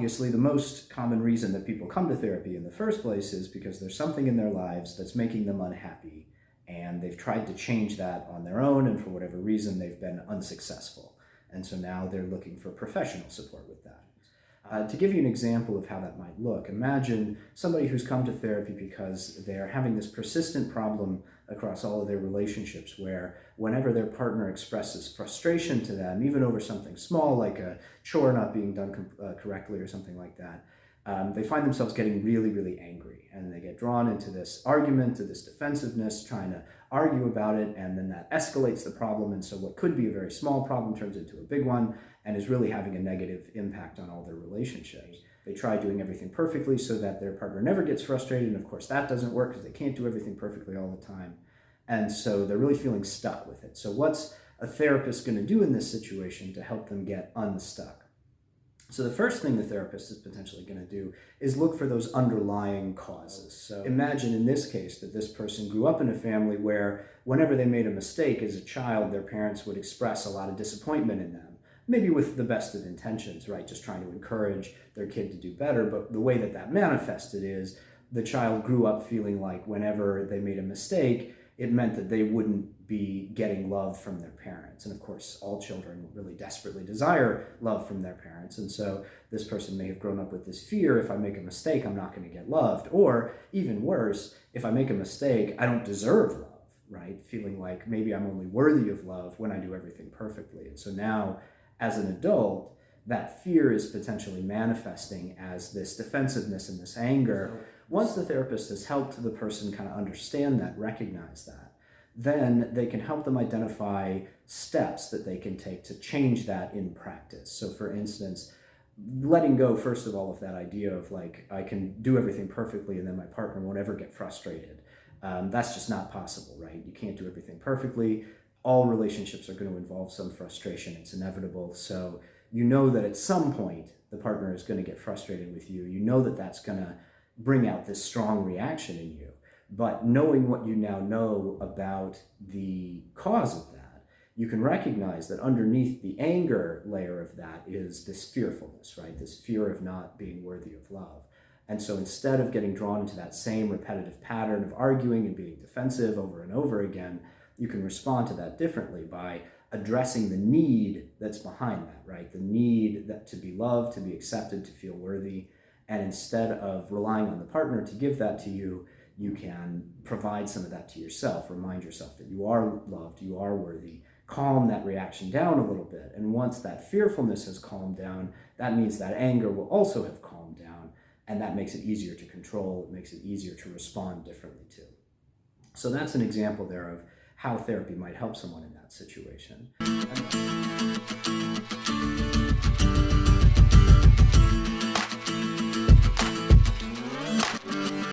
obviously, the most common reason that people come to therapy in the first place is because there's something in their lives that's making them unhappy, and they've tried to change that on their own, and for whatever reason, they've been unsuccessful. And so now they're looking for professional support with that. To give you an example of how that might look, imagine somebody who's come to therapy because they're having this persistent problem across all of their relationships where whenever their partner expresses frustration to them, even over something small like a chore not being done correctly or something like that, they find themselves getting really, really angry, and they get drawn into this argument, to this defensiveness, trying to argue about it, and then that escalates the problem, and so what could be a very small problem turns into a big one and is really having a negative impact on all their relationships. They try doing everything perfectly so that their partner never gets frustrated, and of course that doesn't work because they can't do everything perfectly all the time, and so they're really feeling stuck with it. So what's a therapist going to do in this situation to help them get unstuck? So the first thing the therapist is potentially going to do is look for those underlying causes. So imagine in this case that this person grew up in a family where whenever they made a mistake as a child, their parents would express a lot of disappointment in them, maybe with the best of intentions, right? Just trying to encourage their kid to do better. But the way that that manifested is the child grew up feeling like whenever they made a mistake, it meant that they wouldn't be getting love from their parents. And of course, all children really desperately desire love from their parents. And so this person may have grown up with this fear: if I make a mistake, I'm not going to get loved. Or even worse, if I make a mistake, I don't deserve love, right? Feeling like maybe I'm only worthy of love when I do everything perfectly. And so now, as an adult, that fear is potentially manifesting as this defensiveness and this anger. Once the therapist has helped the person kind of understand that, recognize that, then they can help them identify steps that they can take to change that in practice. So for instance, letting go, first of all, of that idea of like, I can do everything perfectly and then my partner won't ever get frustrated. That's just not possible, right? You can't do everything perfectly. All relationships are going to involve some frustration. It's inevitable. So you know that at some point the partner is going to get frustrated with you. You know that that's going to bring out this strong reaction in you. But knowing what you now know about the cause of that, you can recognize that underneath the anger layer of that is this fearfulness, right? This fear of not being worthy of love. And so instead of getting drawn into that same repetitive pattern of arguing and being defensive over and over again, you can respond to that differently by addressing the need that's behind that, right? The need that to be loved, to be accepted, to feel worthy. And instead of relying on the partner to give that to you, you can provide some of that to yourself. Remind yourself that you are loved, you are worthy. Calm that reaction down a little bit. And once that fearfulness has calmed down, that means that anger will also have calmed down. And that makes it easier to control. It makes it easier to respond differently too. So that's an example there of how therapy might help someone in that situation.